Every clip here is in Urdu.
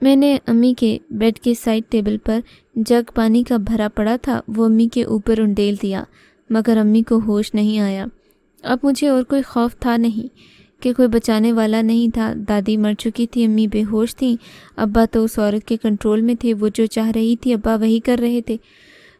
میں نے امی کے بیڈ کے سائڈ ٹیبل پر جگ پانی کا بھرا پڑا تھا وہ امی کے اوپر انڈیل دیا، مگر امی کو ہوش نہیں آیا۔ اب مجھے اور کوئی خوف تھا نہیں کہ کوئی بچانے والا نہیں تھا۔ دادی مر چکی تھی، امی بے ہوش تھیں، ابا تو اس عورت کے کنٹرول میں تھے، وہ جو چاہ رہی تھی ابا وہی کر رہے تھے۔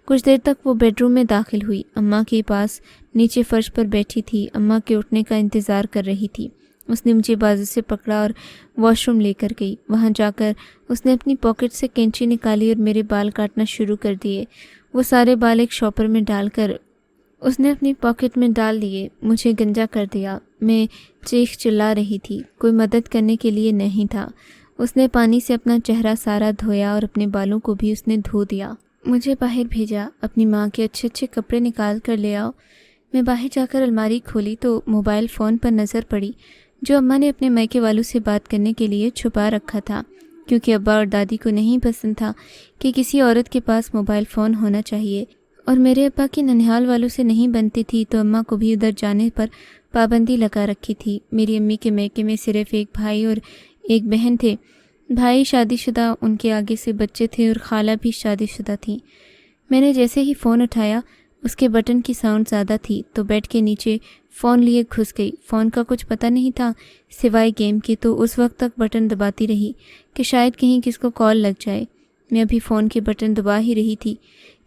کچھ دیر تک وہ بیڈ روم میں داخل ہوئی، اماں کے پاس نیچے فرش پر بیٹھی تھی، اماں کے اٹھنے کا انتظار کر رہی تھی۔ اس نے مجھے بازو سے پکڑا اور واش روم لے کر گئی۔ وہاں جا کر اس نے اپنی پاکٹ سے کینچی نکالی اور میرے بال کاٹنا شروع کر دیے۔ وہ سارے بال ایک شاپر میں ڈال کر اس نے اپنی پاکٹ میں ڈال دیے، مجھے گنجا کر دیا۔ میں چیخ چلا رہی تھی، کوئی مدد کرنے کے لیے نہیں تھا۔ اس نے پانی سے اپنا چہرہ سارا دھویا اور اپنے بالوں کو بھی اس نے دھو دیا۔ مجھے باہر بھیجا، اپنی ماں کے اچھے اچھے کپڑے نکال کر لے آؤ۔ میں باہر جا کر الماری کھولی تو موبائل فون پر نظر پڑی جو اماں نے اپنے مائکے والوں سے بات کرنے کے لیے چھپا رکھا تھا، کیونکہ ابا اور دادی کو نہیں پسند تھا کہ کسی عورت کے پاس موبائل فون ہونا چاہیے، اور میرے ابا کی ننیہال والوں سے نہیں بنتی تھی تو اماں کو بھی ادھر جانے پر پابندی لگا رکھی تھی۔ میری امی کے میکے میں صرف ایک بھائی اور ایک بہن تھے۔ بھائی شادی شدہ، ان کے آگے سے بچے تھے، اور خالہ بھی شادی شدہ تھیں۔ میں نے جیسے ہی فون اٹھایا اس کے بٹن کی ساؤنڈ زیادہ تھی تو بیڈ کے نیچے فون لیے گھس گئی۔ فون کا کچھ پتہ نہیں تھا سوائے گیم کے، تو اس وقت تک بٹن دباتی رہی کہ شاید کہیں کس کو کال لگ جائے۔ میں ابھی فون کے بٹن دبا ہی رہی تھی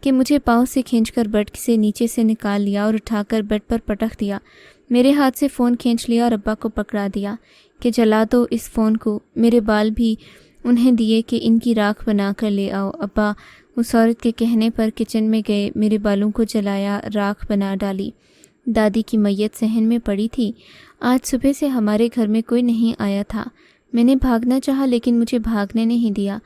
کہ مجھے پاؤں سے کھینچ کر بیڈ سے نیچے سے نکال لیا اور اٹھا کر بیڈ پر پٹک دیا۔ میرے ہاتھ سے فون کھینچ لیا اور ابا کو پکڑا دیا کہ جلا دو اس فون کو۔ میرے بال بھی انہیں دیے کہ ان کی راکھ بنا کر لے آؤ۔ ابا اس عورت کے کہنے پر کچن میں گئے، میرے بالوں کو جلایا، راکھ بنا ڈالی۔ دادی کی میت صحن میں پڑی تھی۔ آج صبح سے ہمارے گھر میں کوئی نہیں آیا تھا۔ میں نے بھاگنا چاہا لیکن مجھے بھاگنے نہیں دیا۔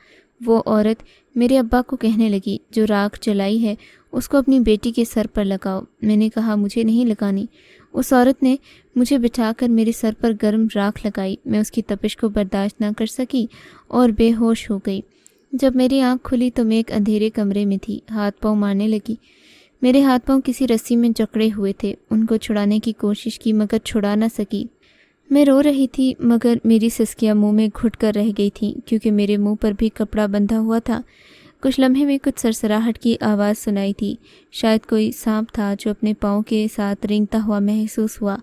وہ عورت میرے ابا کو کہنے لگی، جو راکھ جلائی ہے اس کو اپنی بیٹی کے سر پر لگاؤ۔ میں نے کہا مجھے نہیں لگانی۔ اس عورت نے مجھے بٹھا کر میرے سر پر گرم راکھ لگائی۔ میں اس کی تپش کو برداشت نہ کر سکی اور بے ہوش ہو گئی۔ جب میری آنکھ کھلی تو میں ایک اندھیرے کمرے میں تھی۔ ہاتھ پاؤں مارنے لگی۔ میرے ہاتھ پاؤں کسی رسی میں جکڑے ہوئے تھے۔ ان کو چھڑانے کی کوشش کی مگر چھڑا نہ سکی۔ میں رو رہی تھی مگر میری سسکیاں منہ میں گھٹ کر رہ گئی تھیں کیونکہ میرے منہ پر بھی کپڑا بندھا ہوا تھا۔ کچھ لمحے میں کچھ سرسراہٹ کی آواز سنائی تھی، شاید کوئی سانپ تھا جو اپنے پاؤں کے ساتھ رینگتا ہوا محسوس ہوا۔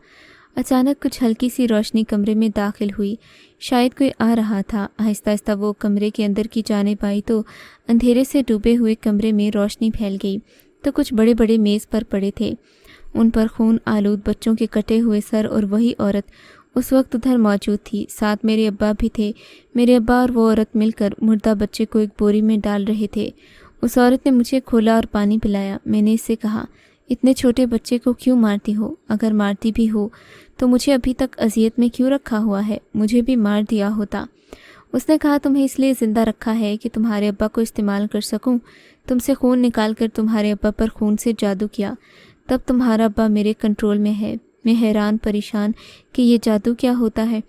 اچانک کچھ ہلکی سی روشنی کمرے میں داخل ہوئی، شاید کوئی آ رہا تھا۔ آہستہ آہستہ وہ کمرے کے اندر کی جانب آئی تو اندھیرے سے ڈوبے ہوئے کمرے میں روشنی پھیل گئی تو کچھ بڑے بڑے میز پر پڑے تھے، ان پر خون آلود بچوں کے کٹے ہوئے سر، اور وہی عورت اس وقت ادھر موجود تھی۔ ساتھ میرے ابا بھی تھے۔ میرے ابا اور وہ عورت مل کر مردہ بچے کو ایک بوری میں ڈال رہے تھے۔ اس عورت نے مجھے کھولا اور پانی پلایا۔ میں نے اس سے کہا، اتنے چھوٹے بچے کو کیوں مارتی ہو؟ اگر مارتی بھی ہو تو مجھے ابھی تک اذیت میں کیوں رکھا ہوا ہے؟ مجھے بھی مار دیا ہوتا۔ اس نے کہا، تمہیں اس لیے زندہ رکھا ہے کہ تمہارے ابا کو استعمال کر سکوں۔ تم سے خون نکال کر تمہارے ابا پر خون سے جادو کیا، تب تمہارا ابا میرے کنٹرول میں ہے۔ میں حیران پریشان کہ یہ جادو کیا ہوتا ہے۔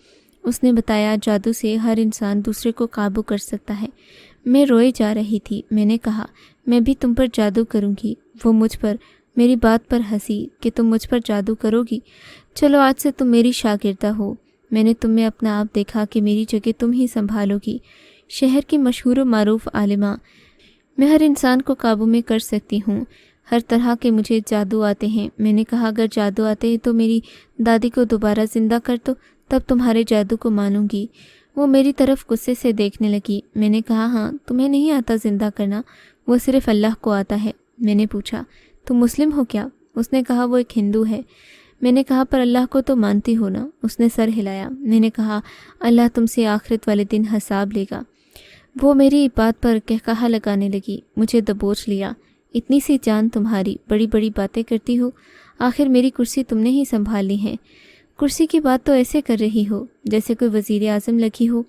اس نے بتایا، جادو سے ہر انسان دوسرے کو قابو کر سکتا ہے۔ میں روئے جا رہی تھی۔ میں نے کہا، میں بھی تم پر جادو کروں گی۔ وہ مجھ پر میری بات پر ہنسی کہ تم مجھ پر جادو کرو گی؟ چلو آج سے تم میری شاگردہ ہو۔ میں نے تم میں اپنا آپ دیکھا کہ میری جگہ تم ہی سنبھالو گی۔ شہر کی مشہور و معروف عالمہ، میں ہر انسان کو قابو میں کر سکتی ہوں۔ ہر طرح کے مجھے جادو آتے ہیں۔ میں نے کہا، اگر جادو آتے ہیں تو میری دادی کو دوبارہ زندہ کر دو، تب تمہارے جادو کو مانوں گی۔ وہ میری طرف غصے سے دیکھنے لگی۔ میں نے کہا، ہاں تمہیں نہیں آتا زندہ کرنا، وہ صرف اللہ کو آتا ہے۔ میں نے پوچھا، تم مسلم ہو کیا؟ اس نے کہا، وہ ایک ہندو ہے۔ میں نے کہا، پر اللہ کو تو مانتی ہو نا؟ اس نے سر ہلایا۔ میں نے کہا، اللہ تم سے آخرت والے دن حساب لے گا۔ وہ میری بات پر کہکہا لگانے لگی۔ مجھے دبوچ لیا۔ اتنی سی جان تمہاری، بڑی بڑی باتیں کرتی ہو۔ آخر میری کرسی تم نے ہی سنبھال لی ہے۔ کرسی کی بات تو ایسے کر رہی ہو جیسے کوئی وزیر اعظم لگی ہو۔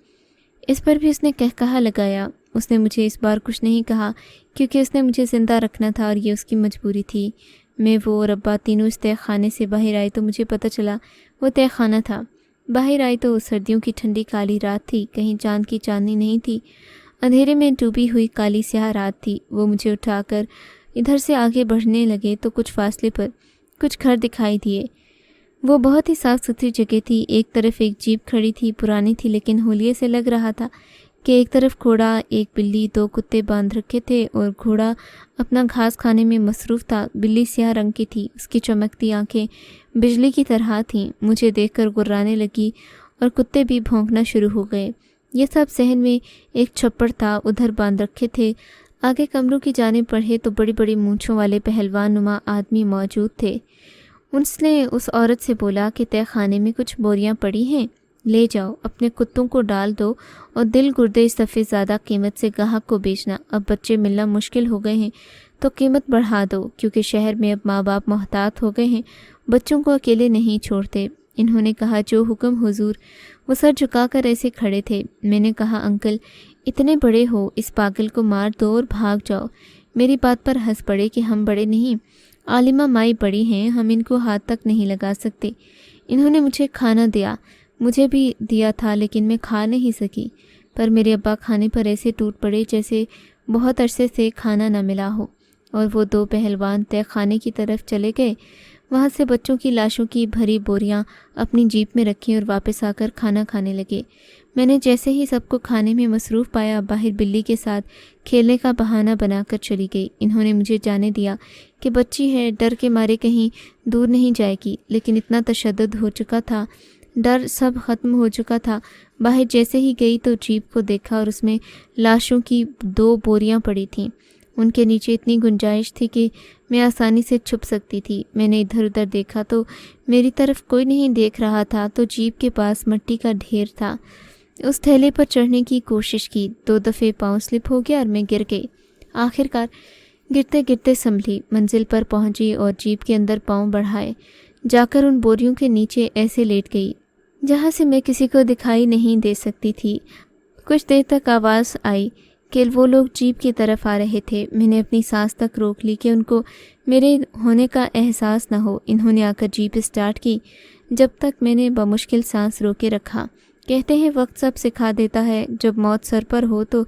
اس پر بھی اس نے کہکہا لگایا۔ اس نے مجھے اس بار کچھ نہیں کہا کیونکہ اس نے مجھے زندہ رکھنا تھا اور یہ اس کی مجبوری تھی۔ میں، وہ اور ابا تینوں اس تہہ خانے سے باہر آئے تو مجھے پتہ چلا وہ تہہ خانہ تھا۔ باہر آئی تو سردیوں کی ٹھنڈی کالی رات تھی، کہیں چاند کی چاندنی نہیں تھی، اندھیرے میں ڈوبی ہوئی کالی سیاہ رات تھی۔ وہ مجھے اٹھا کر ادھر سے آگے بڑھنے لگے تو کچھ فاصلے پر کچھ گھر دکھائی دیے۔ وہ بہت ہی صاف ستھری جگہ تھی۔ ایک طرف ایک جیپ کھڑی تھی، پرانی تھی لیکن حلیے سے لگ رہا تھا کہ ایک طرف گھوڑا، ایک بلی، 2 کتے باندھ رکھے تھے اور گھوڑا اپنا گھاس کھانے میں مصروف تھا۔ بلی سیاہ رنگ کی تھی، اس کی چمکتی آنکھیں بجلی کی طرح تھیں، مجھے دیکھ کر گرانے لگی اور کتے بھی بھونکنا شروع ہو گئے۔ یہ سب صحن میں ایک چھپڑ تھا، ادھر باندھ رکھے تھے۔ آگے کمروں کی جانب بڑھے تو بڑی بڑی مونچھوں والے پہلوان نما آدمی موجود تھے۔ اس نے اس عورت سے بولا کہ تہ خانے میں کچھ بوریاں پڑی ہیں، لے جاؤ، اپنے کتوں کو ڈال دو اور دل گردے اس دفعہ زیادہ قیمت سے گاہک کو بیچنا۔ اب بچے ملنا مشکل ہو گئے ہیں تو قیمت بڑھا دو، کیونکہ شہر میں اب ماں باپ محتاط ہو گئے ہیں، بچوں کو اکیلے نہیں چھوڑتے۔ انہوں نے کہا جو حکم حضور۔ وہ سر جھکا کر ایسے کھڑے تھے۔ میں نے کہا انکل اتنے بڑے ہو، اس پاگل کو مار دو اور بھاگ جاؤ۔ میری بات پر ہنس پڑے کہ ہم بڑے نہیں، عالمہ مائی بڑی ہیں، ہم ان کو ہاتھ تک نہیں لگا سکتے۔ انہوں نے مجھے کھانا دیا، مجھے بھی دیا تھا، لیکن میں کھا نہیں سکی۔ پر میرے ابا کھانے پر ایسے ٹوٹ پڑے جیسے بہت عرصے سے کھانا نہ ملا ہو، اور وہ 2 پہلوان تہ خانے کی طرف چلے گئے۔ وہاں سے بچوں کی لاشوں کی بھری بوریاں اپنی جیپ میں رکھیں اور واپس آ کر کھانا کھانے لگے۔ میں نے جیسے ہی سب کو کھانے میں مصروف پایا، باہر بلی کے ساتھ کھیلنے کا بہانہ بنا کر چلی گئی۔ انہوں نے مجھے جانے دیا کہ بچی ہے، ڈر کے مارے کہیں دور نہیں جائے گی، لیکن اتنا تشدد ہو چکا تھا، ڈر سب ختم ہو چکا تھا۔ باہر جیسے ہی گئی تو جیپ کو دیکھا اور اس میں لاشوں کی 2 بوریاں پڑی تھیں۔ ان کے نیچے اتنی گنجائش تھی کہ میں آسانی سے چھپ سکتی تھی۔ میں نے ادھر ادھر دیکھا تو میری طرف کوئی نہیں دیکھ رہا تھا، تو جیپ کے پاس مٹی کا ڈھیر تھا۔ اس تھیلے پر چڑھنے کی کوشش کی، 2 دفعے پاؤں سلپ ہو گیا اور میں گر گئی۔ آخر کار گرتے گرتے سنبھلی، منزل پر پہنچی اور جیپ کے اندر پاؤں بڑھائے جا کر ان بوریوں کے نیچے ایسے لیٹ گئی جہاں سے میں کسی کو دکھائی نہیں دے سکتی تھی۔ کچھ دیر تک آواز آئی کہ وہ لوگ جیپ کی طرف آ رہے تھے۔ میں نے اپنی سانس تک روک لی کہ ان کو میرے ہونے کا احساس نہ ہو۔ انہوں نے آ کر جیپ اسٹارٹ کی، جب تک میں نے بمشکل سانس روکے رکھا۔ کہتے ہیں وقت سب سکھا دیتا ہے، جب موت سر پر ہو تو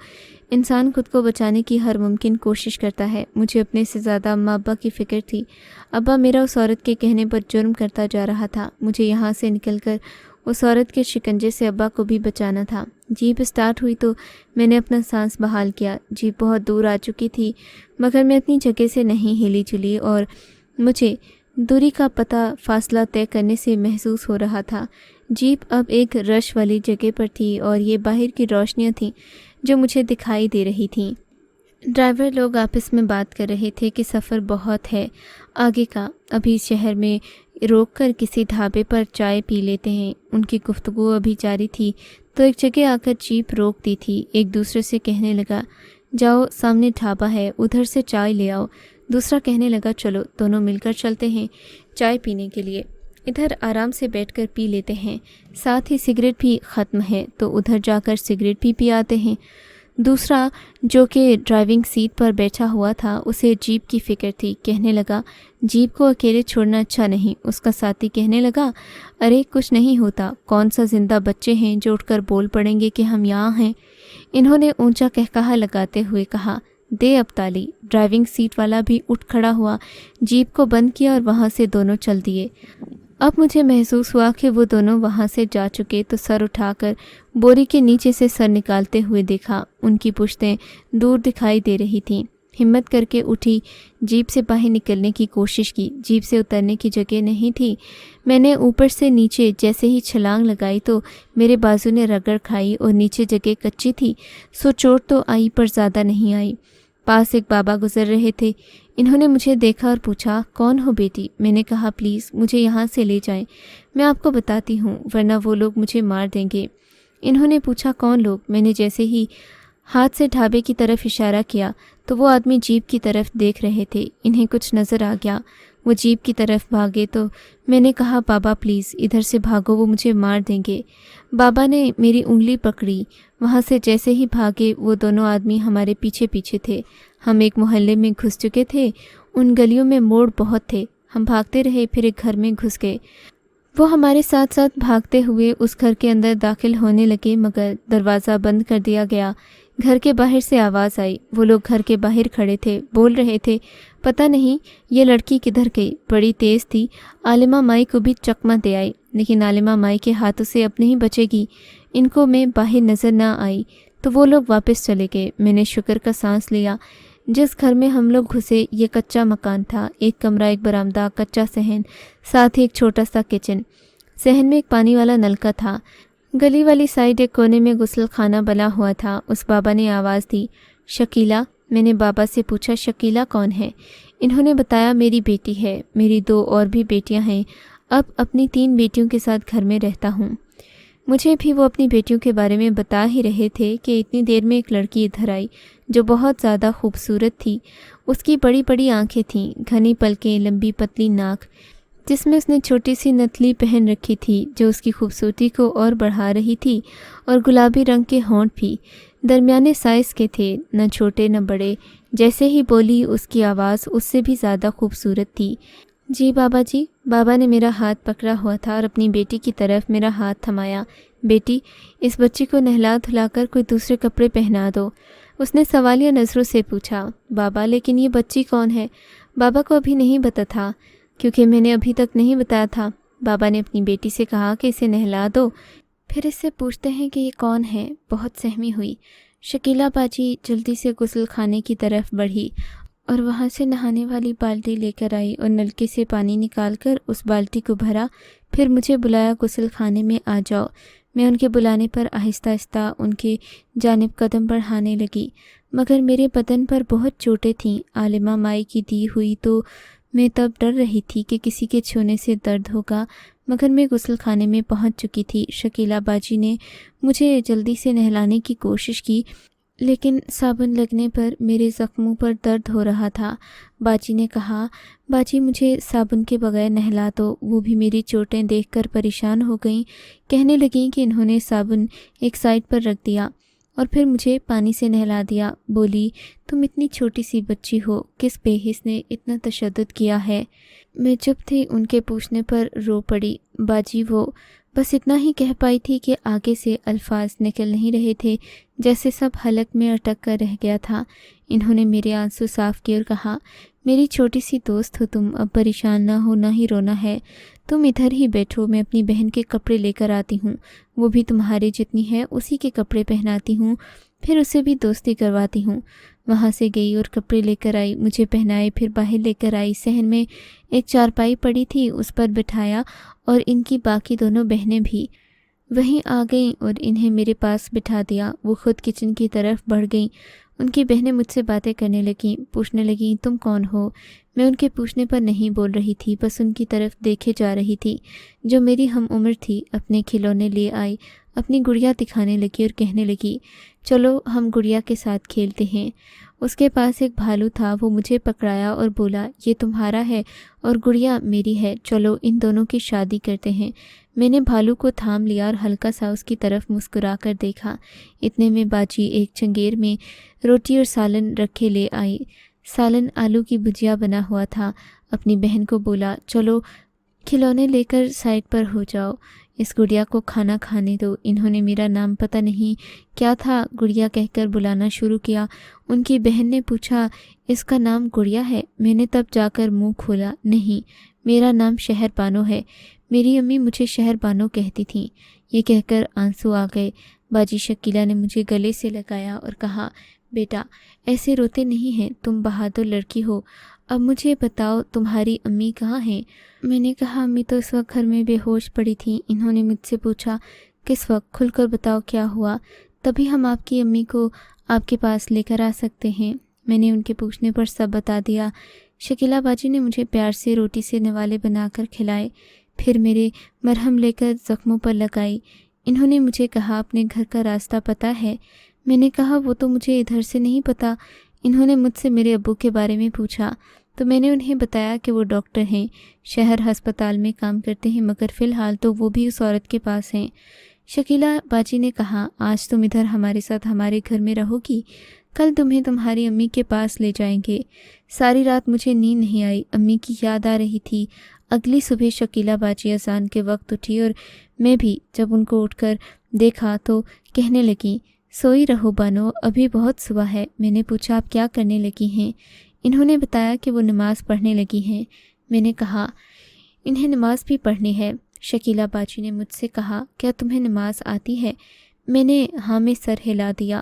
انسان خود کو بچانے کی ہر ممکن کوشش کرتا ہے۔ مجھے اپنے سے زیادہ اماں ابا کی فکر تھی۔ ابا میرا اس عورت کے کہنے پر جرم کرتا جا رہا تھا، مجھے یہاں سے نکل کر اس عورت کے شکنجے سے ابا کو بھی بچانا تھا۔ جیپ اسٹارٹ ہوئی تو میں نے اپنا سانس بحال کیا۔ جیپ بہت دور آ چکی تھی، مگر میں اپنی جگہ سے نہیں ہلی جلی اور مجھے دوری کا پتہ فاصلہ طے کرنے سے محسوس ہو رہا تھا۔ جیپ اب ایک رش والی جگہ پر تھی اور یہ باہر کی روشنیاں تھیں جو مجھے دکھائی دے رہی تھیں۔ ڈرائیور لوگ آپس میں بات کر رہے تھے کہ سفر بہت ہے آگے کا، ابھی شہر میں روک کر کسی ڈھابے پر چائے پی لیتے ہیں۔ ان کی گفتگو ابھی جاری تھی تو ایک جگہ آ کر جیپ روک دی تھی۔ ایک دوسرے سے کہنے لگا جاؤ سامنے ڈھابا ہے، ادھر سے چائے لے آؤ۔ دوسرا کہنے لگا چلو دونوں مل کر چلتے ہیں چائے پینے کے لیے، ادھر آرام سے بیٹھ کر پی لیتے ہیں، ساتھ ہی سگریٹ بھی ختم ہے تو ادھر جا کر سگریٹ بھی آتے ہیں۔ دوسرا جو کہ ڈرائیونگ سیٹ پر بیٹھا ہوا تھا، اسے جیپ کی فکر تھی، کہنے لگا جیپ کو اکیلے چھوڑنا اچھا نہیں۔ اس کا ساتھی کہنے لگا ارے کچھ نہیں ہوتا، کون سا زندہ بچے ہیں جو اٹھ کر بول پڑیں گے کہ ہم یہاں ہیں۔ انہوں نے اونچا کہکہا لگاتے ہوئے کہا دے اب تالی۔ ڈرائیونگ سیٹ والا بھی اٹھ کھڑا ہوا، جیپ کو بند کیا اور وہاں سے دونوں چل دیے۔ اب مجھے محسوس ہوا کہ وہ دونوں وہاں سے جا چکے تو سر اٹھا کر بوری کے نیچے سے سر نکالتے ہوئے دیکھا، ان کی پشتیں دور دکھائی دے رہی تھیں۔ ہمت کر کے اٹھی، جیپ سے باہر نکلنے کی کوشش کی، جیپ سے اترنے کی جگہ نہیں تھی۔ میں نے اوپر سے نیچے جیسے ہی چھلانگ لگائی تو میرے بازو نے رگڑ کھائی اور نیچے جگہ کچی تھی، سو چوٹ تو آئی پر زیادہ نہیں آئی۔ پاس ایک بابا گزر رہے تھے، انہوں نے مجھے دیکھا اور پوچھا کون ہو بیٹی؟ میں نے کہا پلیز مجھے یہاں سے لے جائیں، میں آپ کو بتاتی ہوں ورنہ وہ لوگ مجھے مار دیں گے۔ انہوں نے پوچھا کون لوگ؟ میں نے جیسے ہی ہاتھ سے ڈھابے کی طرف اشارہ کیا تو وہ آدمی جیپ کی طرف دیکھ رہے تھے، انہیں کچھ نظر آ گیا، وہ جیپ کی طرف بھاگے تو میں نے کہا بابا پلیز ادھر سے بھاگو، وہ مجھے مار دیں گے۔ بابا نے میری انگلی پکڑی، وہاں سے جیسے ہی بھاگے وہ دونوں آدمی ہمارے پیچھے پیچھے تھے۔ ہم ایک محلے میں گھس چکے تھے، ان گلیوں میں موڑ بہت تھے، ہم بھاگتے رہے، پھر ایک گھر میں گھس گئے۔ وہ ہمارے ساتھ ساتھ بھاگتے ہوئے اس گھر کے اندر داخل ہونے لگے مگر دروازہ بند کر دیا گیا۔ گھر کے باہر سے آواز آئی، وہ لوگ گھر کے باہر کھڑے تھے، بول رہے تھے پتہ نہیں یہ لڑکی کدھر گئی، بڑی تیز تھی، عالمہ مائی کو بھی چکمہ دے آئی، لیکن عالمہ مائی کے ہاتھوں سے اب نہیں بچے گی۔ ان کو میں باہر نظر نہ آئی تو وہ لوگ واپس چلے گئے۔ میں نے شکر کا سانس لیا۔ جس گھر میں ہم لوگ گھسے یہ کچا مکان تھا، ایک کمرہ، ایک برآمدہ، کچا صحن، ساتھ ہی ایک چھوٹا سا کچن۔ صحن میں ایک پانی والا نلکا تھا۔ گلی والی سائڈ ایک کونے میں غسل خانہ بنا ہوا تھا۔ اس بابا نے آواز دی، شکیلہ۔ میں نے بابا سے پوچھا شکیلہ کون ہے؟ انہوں نے بتایا میری بیٹی ہے، میری 2 اور بھی بیٹیاں ہیں، اب اپنی 3 بیٹیوں کے ساتھ گھر میں رہتا ہوں۔ مجھے بھی وہ اپنی بیٹیوں کے بارے میں بتا ہی رہے تھے کہ اتنی دیر میں ایک لڑکی ادھر آئی جو بہت زیادہ خوبصورت تھی۔ اس کی بڑی بڑی آنکھیں تھیں، گھنی پلکیں، لمبی پتلی ناک، جس میں اس نے چھوٹی سی نتلی پہن رکھی تھی جو اس کی خوبصورتی کو اور بڑھا رہی تھی، اور گلابی رنگ کے ہونٹ بھی درمیانے سائز کے تھے، نہ چھوٹے نہ بڑے۔ جیسے ہی بولی اس کی آواز اس سے بھی زیادہ خوبصورت تھی۔ جی بابا جی۔ بابا نے میرا ہاتھ پکڑا ہوا تھا اور اپنی بیٹی کی طرف میرا ہاتھ تھمایا۔ بیٹی، اس بچی کو نہلا دھلا کر کوئی دوسرے کپڑے پہنا دو۔ اس نے سوالیہ نظروں سے پوچھا، بابا لیکن یہ بچی کون ہے؟ بابا کو ابھی نہیں پتہ تھا کیونکہ میں نے ابھی تک نہیں بتایا تھا۔ بابا نے اپنی بیٹی سے کہا کہ اسے نہلا دو، پھر اس سے پوچھتے ہیں کہ یہ کون ہے۔ بہت سہمی ہوئی۔ شکیلہ باجی جلدی سے غسل خانے کی طرف بڑھی اور وہاں سے نہانے والی بالٹی لے کر آئی اور نلکے سے پانی نکال کر اس بالٹی کو بھرا، پھر مجھے بلایا غسل خانے میں آ جاؤ۔ میں ان کے بلانے پر آہستہ آہستہ ان کے جانب قدم بڑھانے لگی، مگر میرے بدن پر بہت چوٹیں تھیں۔ عالمہ مائی کی دی ہوئی تو میں تب ڈر رہی تھی کہ کسی کے چھونے سے درد ہوگا، مگر میں غسل خانے میں پہنچ چکی تھی۔ شکیلہ باجی نے مجھے جلدی سے نہلانے کی کوشش کی، لیکن صابن لگنے پر میرے زخموں پر درد ہو رہا تھا۔ باجی نے کہا، باجی مجھے صابن کے بغیر نہلا دو۔ وہ بھی میری چوٹیں دیکھ کر پریشان ہو گئیں، کہنے لگیں کہ انہوں نے صابن ایک سائڈ پر رکھ دیا اور پھر مجھے پانی سے نہلا دیا۔ بولی، تم اتنی چھوٹی سی بچی ہو، کس بے حس نے اتنا تشدد کیا ہے؟ میں چپ تھی، ان کے پوچھنے پر رو پڑی۔ باجی وہ بس اتنا ہی کہہ پائی تھی کہ آگے سے الفاظ نکل نہیں رہے تھے، جیسے سب حلق میں اٹک کر رہ گیا تھا۔ انہوں نے میرے آنسو صاف کیے اور کہا، میری چھوٹی سی دوست ہو تم، اب پریشان نہ ہو، نہ ہی رونا ہے۔ تم ادھر ہی بیٹھو، میں اپنی بہن کے کپڑے لے کر آتی ہوں، وہ بھی تمہارے جتنی ہے اسی کے کپڑے پہناتی ہوں، پھر اسے بھی دوستی کرواتی ہوں۔ وہاں سے گئی اور کپڑے لے کر آئی، مجھے پہنائے، پھر باہر لے کر آئی۔ صحن میں ایک چارپائی پڑی تھی، اس پر بٹھایا اور ان کی باقی دونوں بہنیں بھی وہیں آ گئیں اور انہیں میرے پاس بٹھا دیا۔ وہ خود کچن کی طرف بڑھ گئیں۔ ان کی بہنیں مجھ سے باتیں کرنے لگیں، پوچھنے لگیں تم کون ہو؟ میں ان کے پوچھنے پر نہیں بول رہی تھی، بس ان کی طرف دیکھے جا رہی تھی جو میری ہم عمر تھی۔ اپنے کھلونے لے آئی، اپنی گڑیا دکھانے لگی اور کہنے لگی، چلو ہم گڑیا کے ساتھ کھیلتے ہیں۔ اس کے پاس ایک بھالو تھا، وہ مجھے پکڑایا اور بولا، یہ تمہارا ہے اور گڑیا میری ہے، چلو ان دونوں کی شادی کرتے ہیں۔ میں نے بھالو کو تھام لیا اور ہلکا سا اس کی طرف مسکرا کر دیکھا۔ اتنے میں باجی ایک چنگیر میں روٹی اور سالن رکھے لے آئی۔ سالن آلو کی بھجیا بنا ہوا تھا۔ اپنی بہن کو بولا، چلو کھلونے لے کر سائڈ پر ہو جاؤ، اس گڑیا کو کھانا کھانے دو۔ انہوں نے میرا نام پتہ نہیں کیا تھا گڑیا کہہ کر بلانا شروع کیا۔ ان کی بہن نے پوچھا، اس کا نام گڑیا ہے؟ میں نے تب جا کر منہ کھولا، نہیں، میرا نام شہر بانو ہے، میری امی مجھے شہر بانو کہتی تھیں۔ یہ کہہ کر آنسو آ گئے۔ باجی شکیلہ نے مجھے گلے سے لگایا اور کہا، بیٹا ایسے روتے نہیں ہیں، تم بہادر لڑکی ہو، اب مجھے بتاؤ تمہاری امی کہاں ہیں؟ میں نے کہا، امی تو اس وقت گھر میں بے ہوش پڑی تھیں۔ انہوں نے مجھ سے پوچھا، کس وقت؟ کھل کر بتاؤ کیا ہوا، تبھی ہم آپ کی امی کو آپ کے پاس لے کر آ سکتے ہیں۔ میں نے ان کے پوچھنے پر سب بتا دیا۔ شکیلہ باجی نے مجھے پیار سے روٹی سے نوالے بنا کر کھلائے، پھر میرے مرہم لے کر زخموں پر لگائی۔ انہوں نے مجھے کہا، اپنے گھر کا راستہ پتہ ہے؟ میں نے کہا، وہ تو مجھے ادھر سے نہیں پتہ۔ انہوں نے مجھ سے میرے ابو کے بارے میں پوچھا تو میں نے انہیں بتایا کہ وہ ڈاکٹر ہیں، شہر ہسپتال میں کام کرتے ہیں، مگر فی الحال تو وہ بھی اس عورت کے پاس ہیں۔ شکیلہ باجی نے کہا، آج تم ادھر ہمارے ساتھ ہمارے گھر میں رہو گی، کل تمہیں تمہاری امی کے پاس لے جائیں گے۔ ساری رات مجھے نیند نہیں آئی، امی کی یاد آ رہی تھی۔ اگلی صبح شکیلہ باجی اذان کے وقت اٹھی اور میں بھی جب ان کو اٹھ کر دیکھا تو کہنے لگیں، سوئی رہو بانو، ابھی بہت صبح ہے۔ میں نے پوچھا، آپ کیا کرنے لگی ہیں؟ انہوں نے بتایا کہ وہ نماز پڑھنے لگی ہیں۔ میں نے کہا، انہیں نماز بھی پڑھنی ہے؟ شکیلہ باجی نے مجھ سے کہا، کیا تمہیں نماز آتی ہے؟ میں نے ہاں میں سر ہلا دیا۔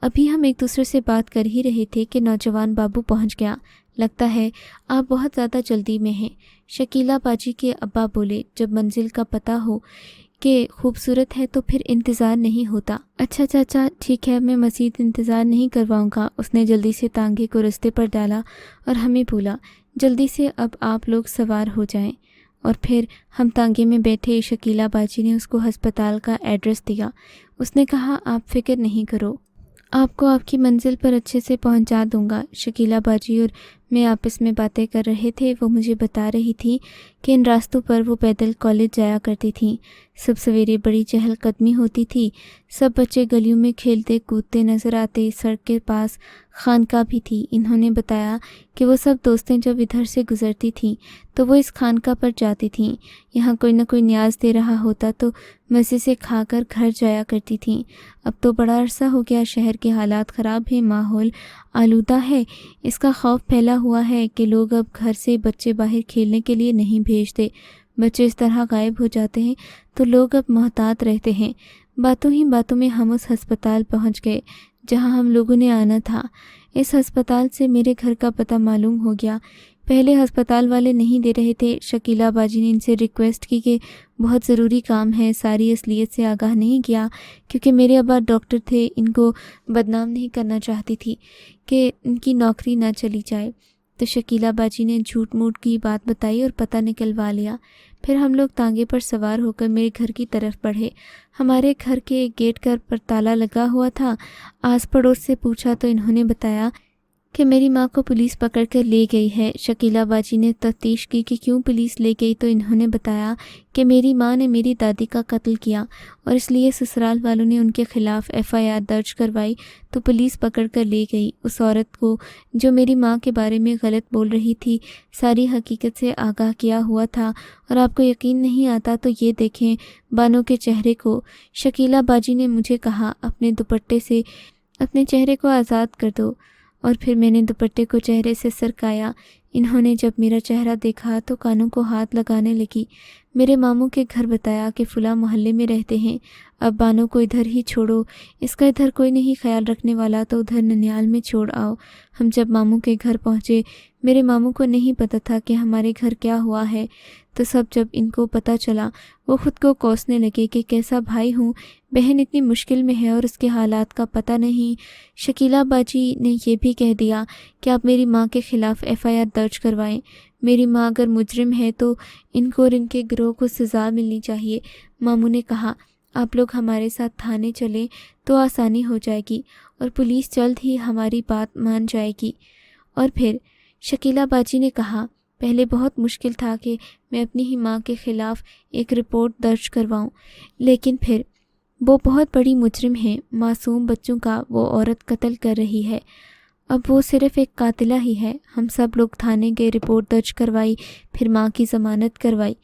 ابھی ہم ایک دوسرے سے بات کر ہی رہے تھے کہ نوجوان بابو پہنچ گیا۔ لگتا ہے آپ بہت زیادہ جلدی میں ہیں، شکیلہ باجی کے ابا بولے۔ جب منزل کا پتہ ہو کہ خوبصورت ہے تو پھر انتظار نہیں ہوتا۔ اچھا چاچا ٹھیک ہے، میں مزید انتظار نہیں کرواؤں گا۔ اس نے جلدی سے تانگے کو رستے پر ڈالا اور ہمیں بولا، جلدی سے اب آپ لوگ سوار ہو جائیں۔ اور پھر ہم تانگے میں بیٹھے۔ شکیلہ باجی نے اس کو ہسپتال کا ایڈریس دیا۔ اس نے کہا، آپ فکر نہیں کرو، آپ کو آپ کی منزل پر اچھے سے پہنچا دوں گا۔ شکیلہ باجی اور میں آپس میں باتیں کر رہے تھے۔ وہ مجھے بتا رہی تھی کہ ان راستوں پر وہ پیدل کالج جایا کرتی تھیں۔ سب سویرے بڑی چہل قدمی ہوتی تھی، سب بچے گلیوں میں کھیلتے کودتے نظر آتے۔ سڑک کے پاس خانقاہ بھی تھی۔ انہوں نے بتایا کہ وہ سب دوستیں جب ادھر سے گزرتی تھیں تو وہ اس خانقاہ پر جاتی تھیں۔ یہاں کوئی نہ کوئی نیاز دے رہا ہوتا تو مزے سے کھا کر گھر جایا کرتی تھیں۔ اب تو بڑا عرصہ ہو گیا شہر کے حالات خراب ہیں، ماحول آلودہ ہے، اس کا خوف پھیلا ہوا ہے کہ لوگ اب گھر سے بچے باہر کھیلنے کے لیے نہیں بھیجتے۔ بچے اس طرح غائب ہو جاتے ہیں تو لوگ اب محتاط رہتے ہیں۔ باتوں ہی باتوں میں ہم اس ہسپتال پہنچ گئے جہاں ہم لوگوں نے آنا تھا۔ اس ہسپتال سے میرے گھر کا پتہ معلوم ہو گیا۔ پہلے ہسپتال والے نہیں دے رہے تھے۔ شکیلہ باجی نے ان سے ریکویسٹ کی کہ بہت ضروری کام ہے، ساری اصلیت سے آگاہ نہیں کیا کیونکہ میرے ابا ڈاکٹر تھے، ان کو بدنام نہیں کرنا چاہتی تھی کہ ان کی نوکری نہ چلی جائے۔ تو شکیلہ باجی نے جھوٹ موٹ کی بات بتائی اور پتہ نکلوا لیا۔ پھر ہم لوگ تانگے پر سوار ہو کر میرے گھر کی طرف بڑھے۔ ہمارے گھر کے گیٹ پر تالا لگا ہوا تھا۔ آس پڑوس سے پوچھا تو انہوں نے بتایا کہ میری ماں کو پولیس پکڑ کر لے گئی ہے۔ شکیلہ باجی نے تفتیش کی کہ کیوں پولیس لے گئی تو انہوں نے بتایا کہ میری ماں نے میری دادی کا قتل کیا اور اس لیے سسرال والوں نے ان کے خلاف FIR درج کروائی تو پولیس پکڑ کر لے گئی۔ اس عورت کو جو میری ماں کے بارے میں غلط بول رہی تھی ساری حقیقت سے آگاہ کیا ہوا تھا، اور آپ کو یقین نہیں آتا تو یہ دیکھیں بانو کے چہرے کو۔ شکیلہ باجی نے مجھے کہا، اپنے دوپٹے سے اپنے چہرے کو آزاد کر دو، اور پھر میں نے دوپٹے کو چہرے سے سرکایا۔ انہوں نے جب میرا چہرہ دیکھا تو کانوں کو ہاتھ لگانے لگی۔ میرے ماموں کے گھر بتایا کہ فلاں محلے میں رہتے ہیں، اب بانو کو ادھر ہی چھوڑو، اس کا ادھر کوئی نہیں خیال رکھنے والا تو ادھر ننیال میں چھوڑ آؤ۔ ہم جب ماموں کے گھر پہنچے، میرے ماموں کو نہیں پتہ تھا کہ ہمارے گھر کیا ہوا ہے، تو سب جب ان کو پتہ چلا وہ خود کو کوسنے لگے کہ کیسا بھائی ہوں، بہن اتنی مشکل میں ہے اور اس کے حالات کا پتہ نہیں۔ شکیلہ باجی نے یہ بھی کہہ دیا کہ آپ میری ماں کے خلاف FIR درج کروائیں۔ میری ماں اگر مجرم ہے تو ان کو اور ان کے گروہ کو سزا ملنی چاہیے۔ ماموں نے کہا، آپ لوگ ہمارے ساتھ تھانے چلیں تو آسانی ہو جائے گی اور پولیس جلد ہی ہماری بات مان جائے گی۔ اور پھر شکیلہ باجی نے کہا، پہلے بہت مشکل تھا کہ میں اپنی ہی ماں کے خلاف ایک رپورٹ درج کرواؤں، لیکن پھر وہ بہت بڑی مجرم ہے، معصوم بچوں کا وہ عورت قتل کر رہی ہے، اب وہ صرف ایک قاتلہ ہی ہے۔ ہم سب لوگ تھانے گئے، رپورٹ درج کروائی، پھر ماں کی ضمانت کروائی۔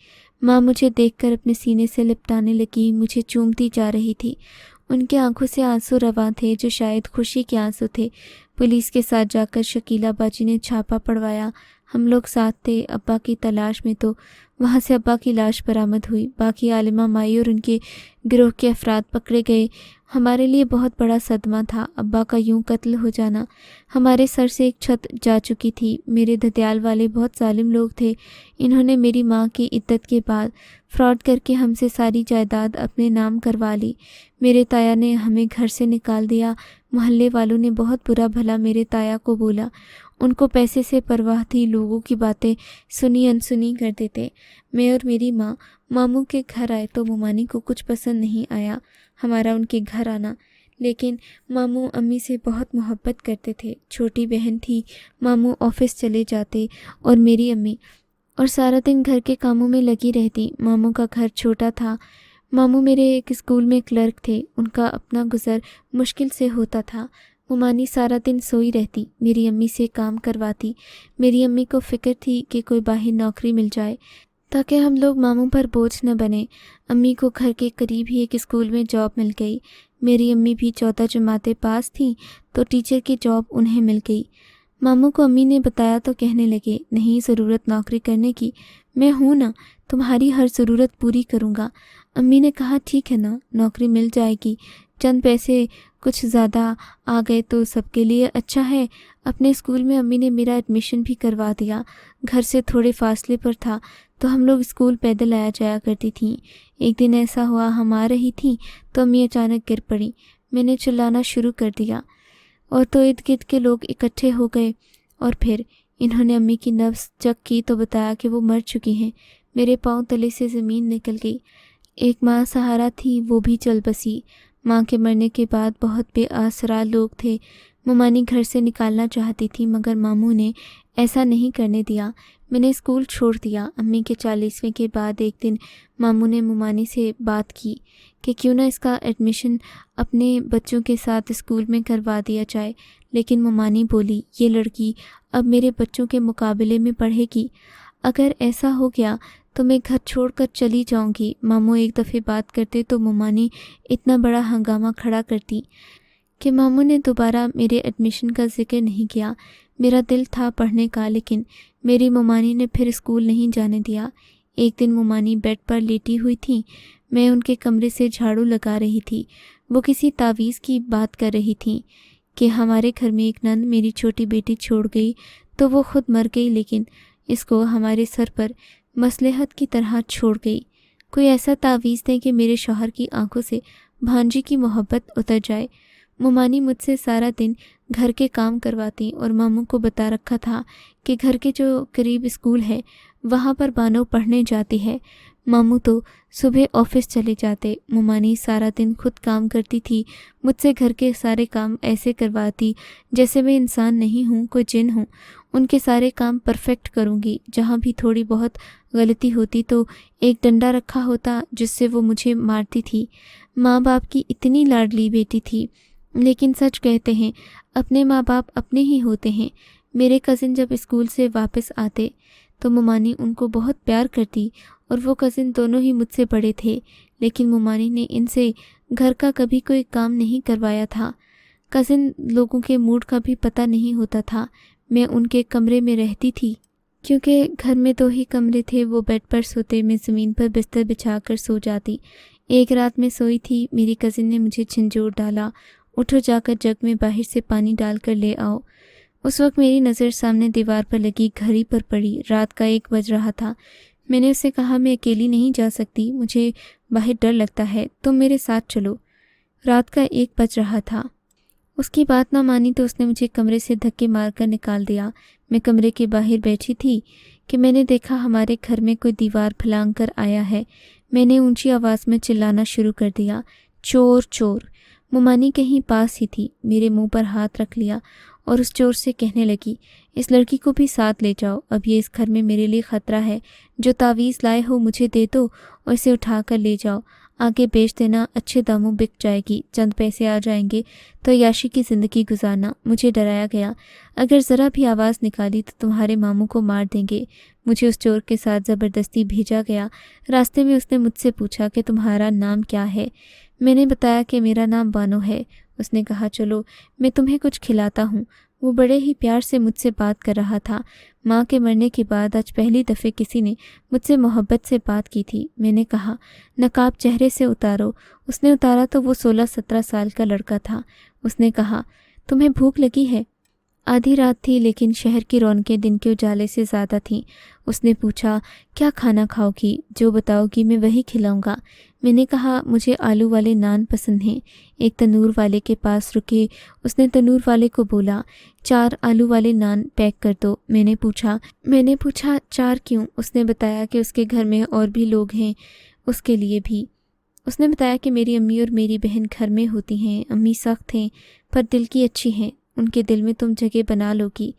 ماں مجھے دیکھ کر اپنے سینے سے لپٹانے لگی، مجھے چومتی جا رہی تھی۔ ان کے آنکھوں سے آنسو رواں تھے جو شاید خوشی کے آنسو تھے۔ پولیس کے ساتھ جا کر شکیلہ باجی نے چھاپا پڑوایا۔ ہم لوگ ساتھ تھے ابا کی تلاش میں، تو وہاں سے ابا کی لاش برآمد ہوئی۔ باقی عالمہ مائی اور ان کے گروہ کے افراد پکڑے گئے۔ ہمارے لیے بہت بڑا صدمہ تھا ابا کا یوں قتل ہو جانا۔ ہمارے سر سے ایک چھت جا چکی تھی۔ میرے دھتیال والے بہت ظالم لوگ تھے، انہوں نے میری ماں کی عدت کے بعد فراڈ کر کے ہم سے ساری جائیداد اپنے نام کروا لی۔ میرے تایا نے ہمیں گھر سے نکال دیا۔ محلے والوں نے بہت برا بھلا میرے تایا کو بولا، ان کو پیسے سے پرواہ تھی، لوگوں کی باتیں سنی انسنی کر دیتے۔ میں اور میری ماں ماموں کے گھر آئے تو ممانی کو کچھ پسند نہیں آیا ہمارا ان کے گھر آنا، لیکن ماموں امی سے بہت محبت کرتے تھے۔ چھوٹی بہن تھی، ماموں آفس چلے جاتے اور میری امی اور سارا دن گھر کے کاموں میں لگی رہتی۔ ماموں کا گھر چھوٹا تھا، ماموں میرے ایک اسکول میں کلرک تھے، ان کا اپنا گزر مشکل سے ہوتا تھا۔ ممانی سارا دن سوئی رہتی، میری امی سے کام کرواتی۔ میری امی کو فکر تھی کہ کوئی باہر نوکری مل جائے تاکہ ہم لوگ ماموں پر بوجھ نہ بنے۔ امی کو گھر کے قریب ہی ایک اسکول میں جاب مل گئی۔ میری امی بھی 14 جماعتیں پاس تھیں تو ٹیچر کی جاب انہیں مل گئی۔ ماموں کو امی نے بتایا تو کہنے لگے، نہیں ضرورت نوکری کرنے کی، میں ہوں نا، تمہاری ہر ضرورت پوری کروں گا۔ امی نے کہا، ٹھیک ہے نا، نوکری مل جائے گی، چند پیسے کچھ زیادہ آ گئے تو سب کے لیے اچھا ہے۔ اپنے اسکول میں امی نے میرا ایڈمیشن بھی کروا دیا۔ گھر سے تھوڑے فاصلے پر تھا تو ہم لوگ اسکول پیدل آیا جایا کرتی تھیں۔ ایک دن ایسا ہوا، ہم آ رہی تھیں تو امی اچانک گر پڑی۔ میں نے چلانا شروع کر دیا اور تو ارد گرد کے لوگ اکٹھے ہو گئے اور پھر انہوں نے امی کی نبض چیک کی تو بتایا کہ وہ مر چکی ہیں۔ میرے پاؤں تلے سے زمین نکل گئی۔ ایک ماں سہارا تھی، وہ بھی چل بسی۔ ماں کے مرنے کے بعد بہت بے آسرا لوگ تھے۔ ممانی گھر سے نکالنا چاہتی تھی مگر ماموں نے ایسا نہیں کرنے دیا۔ میں نے اسکول چھوڑ دیا۔ امی کے 40ویں کے بعد ایک دن ماموں نے ممانی سے بات کی کہ کیوں نہ اس کا ایڈمیشن اپنے بچوں کے ساتھ اسکول میں کروا دیا جائے، لیکن ممانی بولی یہ لڑکی اب میرے بچوں کے مقابلے میں پڑھے گی، اگر ایسا ہو گیا تو میں گھر چھوڑ کر چلی جاؤں گی۔ ماموں ایک دفعہ بات کرتے تو ممانی اتنا بڑا ہنگامہ کھڑا کرتی کہ ماموں نے دوبارہ میرے ایڈمیشن کا ذکر نہیں کیا۔ میرا دل تھا پڑھنے کا، لیکن میری ممانی نے پھر اسکول نہیں جانے دیا۔ ایک دن ممانی بیڈ پر لیٹی ہوئی تھی، میں ان کے کمرے سے جھاڑو لگا رہی تھی۔ وہ کسی تعویذ کی بات کر رہی تھیں کہ ہمارے گھر میں ایک نند میری چھوٹی بیٹی چھوڑ گئی تو وہ خود مر گئی، لیکن اس کو ہمارے سر پر مصلحت کی طرح چھوڑ گئی۔ کوئی ایسا تعویذ دے کہ میرے شوہر کی آنکھوں سے بھانجی کی محبت اتر جائے۔ ممانی مجھ سے سارا دن گھر کے کام کرواتی اور ماموں کو بتا رکھا تھا کہ گھر کے جو قریب اسکول ہے وہاں پر بانو پڑھنے جاتی ہے۔ ماموں تو صبح آفس چلے جاتے۔ ممانی سارا دن خود کام کرتی تھی، مجھ سے گھر کے سارے کام ایسے کرواتی جیسے میں انسان نہیں ہوں، کوئی جن ہوں۔ ان کے سارے کام پرفیکٹ کروں گی۔ جہاں بھی تھوڑی بہت غلطی ہوتی تو ایک ڈنڈا رکھا ہوتا جس سے وہ مجھے مارتی تھی۔ ماں باپ کی اتنی لاڈلی بیٹی تھی، لیکن سچ کہتے ہیں اپنے ماں باپ اپنے ہی ہوتے ہیں۔ میرے کزن جب اسکول سے واپس آتے تو ممانی ان کو بہت پیار کرتی، اور وہ کزن دونوں ہی مجھ سے بڑے تھے، لیکن ممانی نے ان سے گھر کا کبھی کوئی کام نہیں کروایا تھا۔ کزن لوگوں کے موڈ کا بھی پتہ نہیں ہوتا تھا۔ میں ان کے کمرے میں رہتی تھی کیونکہ گھر میں 2 ہی کمرے تھے۔ وہ بیڈ پر سوتے، میں زمین پر بستر بچھا کر سو جاتی۔ ایک رات میں سوئی تھی، میری کزن نے مجھے جھنجھوڑ ڈالا، اٹھو جا کر جگ میں باہر سے پانی ڈال کر لے آؤ۔ اس وقت میری نظر سامنے دیوار پر لگی گھڑی پر پڑی۔ رات کا 1 بج رہا تھا۔ میں نے اسے کہا میں اکیلی نہیں جا سکتی، مجھے باہر ڈر لگتا ہے، تم میرے ساتھ چلو۔ رات کا 1 بج رہا تھا۔ اس کی بات نہ مانی تو اس نے مجھے کمرے سے دھکے مار کر نکال دیا۔ میں کمرے کے باہر بیٹھی تھی کہ میں نے دیکھا ہمارے گھر میں کوئی دیوار پھلانگ کر آیا ہے۔ میں نے اونچی آواز میں چلانا شروع کر دیا، چور چور۔ ممانی کہیں پاس ہی تھی، میرے منہ پر ہاتھ رکھ لیا اور اس چور سے کہنے لگی اس لڑکی کو بھی ساتھ لے جاؤ، اب یہ اس گھر میں میرے لیے خطرہ ہے، جو تعویذ لائے ہو مجھے دے دو اور اسے اٹھا کر لے جاؤ، آگے بیچ دینا، اچھے داموں بک جائے گی، چند پیسے آ جائیں گے تو عیاشی کی زندگی گزارنا۔ مجھے ڈرایا گیا، اگر ذرا بھی آواز نکالی تو تمہارے ماموں کو مار دیں گے۔ مجھے اس چور کے ساتھ زبردستی بھیجا گیا۔ راستے میں اس نے مجھ سے پوچھا کہ تمہارا نام کیا ہے؟ میں نے بتایا کہ میرا نام بانو ہے۔ اس نے کہا چلو میں تمہیں کچھ کھلاتا ہوں۔ وہ بڑے ہی پیار سے مجھ سے بات کر رہا تھا۔ ماں کے مرنے کے بعد آج پہلی دفعہ کسی نے مجھ سے محبت سے بات کی تھی۔ میں نے کہا نقاب چہرے سے اتارو۔ اس نے اتارا تو وہ 16-17 سال کا لڑکا تھا۔ اس نے کہا تمہیں بھوک لگی ہے؟ آدھی رات تھی لیکن شہر کی رونقیں دن کے اجالے سے زیادہ تھیں۔ اس نے پوچھا کیا کھانا کھاؤ گی؟ جو بتاؤ گی میں وہی کھلاؤں گا۔ میں نے کہا مجھے آلو والے نان پسند ہیں۔ ایک تنور والے کے پاس رکے، اس نے تنور والے کو بولا 4 آلو والے نان پیک کر دو۔ میں نے پوچھا 4 کیوں؟ اس نے بتایا کہ اس کے گھر میں اور بھی لوگ ہیں، اس کے لیے بھی۔ اس نے بتایا کہ میری امی اور میری بہن گھر میں ہوتی ہیں، امی سخت ہیں پر دل کی اچھی ہیں، ان کے دل میں تم جگہ بنا لو گی۔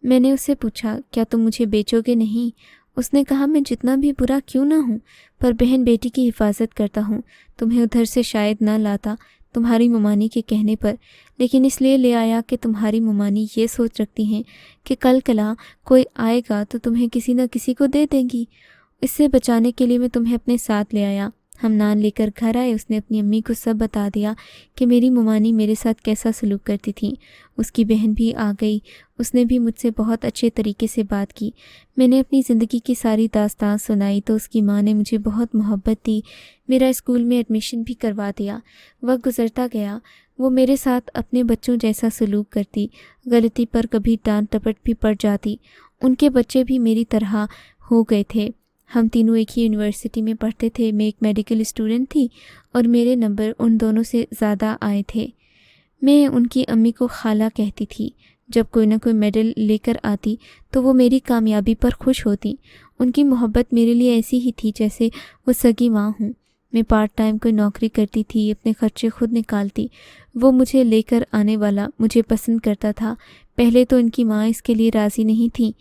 میں نے اس سے پوچھا کیا تم مجھے بیچو گے؟ نہیں۔ اس نے کہا میں جتنا بھی برا کیوں نہ ہوں پر بہن بیٹی کی حفاظت کرتا ہوں، تمہیں ادھر سے شاید نہ لاتا تمہاری ممانی کے کہنے پر، لیکن اس لیے لے آیا کہ تمہاری ممانی یہ سوچ رکھتی ہیں کہ کل کلا کوئی آئے گا تو تمہیں کسی نہ کسی کو دے دیں گی۔ اس سے بچانے کے لیے میں تمہیں اپنے ساتھ لے آیا۔ ہم نان لے کر گھر آئے۔ اس نے اپنی امی کو سب بتا دیا کہ میری ممانی میرے ساتھ کیسا سلوک کرتی تھیں۔ اس کی بہن بھی آ گئی، اس نے بھی مجھ سے بہت اچھے طریقے سے بات کی۔ میں نے اپنی زندگی کی ساری داستان سنائی تو اس کی ماں نے مجھے بہت محبت دی، میرا اسکول میں ایڈمیشن بھی کروا دیا۔ وقت گزرتا گیا، وہ میرے ساتھ اپنے بچوں جیسا سلوک کرتی، غلطی پر کبھی ڈانٹ ٹپٹ بھی پڑ جاتی۔ ان کے بچے بھی میری طرح ہو گئے تھے۔ ہم تینوں ایک ہی یونیورسٹی میں پڑھتے تھے۔ میں ایک میڈیکل اسٹوڈنٹ تھی اور میرے نمبر ان دونوں سے زیادہ آئے تھے۔ میں ان کی امی کو خالہ کہتی تھی۔ جب کوئی نہ کوئی میڈل لے کر آتی تو وہ میری کامیابی پر خوش ہوتی۔ ان کی محبت میرے لیے ایسی ہی تھی جیسے وہ سگی ماں ہوں۔ میں پارٹ ٹائم کوئی نوکری کرتی تھی، اپنے خرچے خود نکالتی۔ وہ مجھے لے کر آنے والا مجھے پسند کرتا تھا۔ پہلے تو ان کی ماں اس کے لیے راضی نہیں تھی۔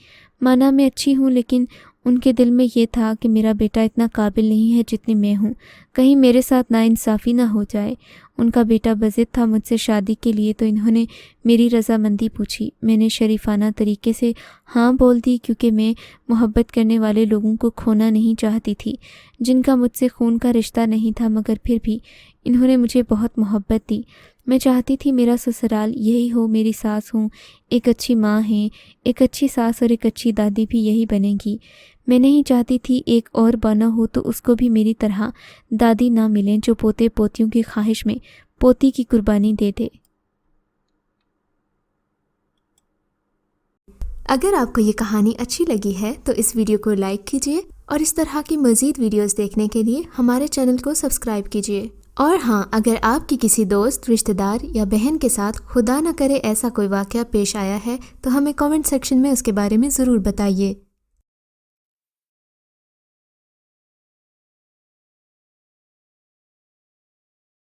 مانا میں اچھی ہوں، لیکن ان کے دل میں یہ تھا کہ میرا بیٹا اتنا قابل نہیں ہے جتنی میں ہوں، کہیں میرے ساتھ ناانصافی نہ ہو جائے۔ ان کا بیٹا بضد تھا مجھ سے شادی کے لیے، تو انہوں نے میری رضامندی پوچھی۔ میں نے شریفانہ طریقے سے ہاں بول دی، کیونکہ میں محبت کرنے والے لوگوں کو کھونا نہیں چاہتی تھی جن کا مجھ سے خون کا رشتہ نہیں تھا، مگر پھر بھی انہوں نے مجھے بہت محبت دی۔ میں چاہتی تھی میرا سسرال یہی ہو، میری ساس ہوں، ایک اچھی ماں ہیں، ایک اچھی ساس اور ایک اچھی دادی بھی یہی بنے گی۔ میں نہیں چاہتی تھی ایک اور بانا ہو تو اس کو بھی میری طرح دادی نہ ملیں جو پوتے پوتیوں کی خواہش میں پوتی کی قربانی دے دے۔ اگر آپ کو یہ کہانی اچھی لگی ہے تو اس ویڈیو کو لائک کیجیے اور اس طرح کی مزید ویڈیوز دیکھنے کے لیے ہمارے چینل کو سبسکرائب کیجیے۔ اور ہاں، اگر آپ کی کسی دوست، رشتہ دار یا بہن کے ساتھ خدا نہ کرے ایسا کوئی واقعہ پیش آیا ہے تو ہمیں کامنٹ سیکشن میں اس کے بارے میں ضرور بتائیے۔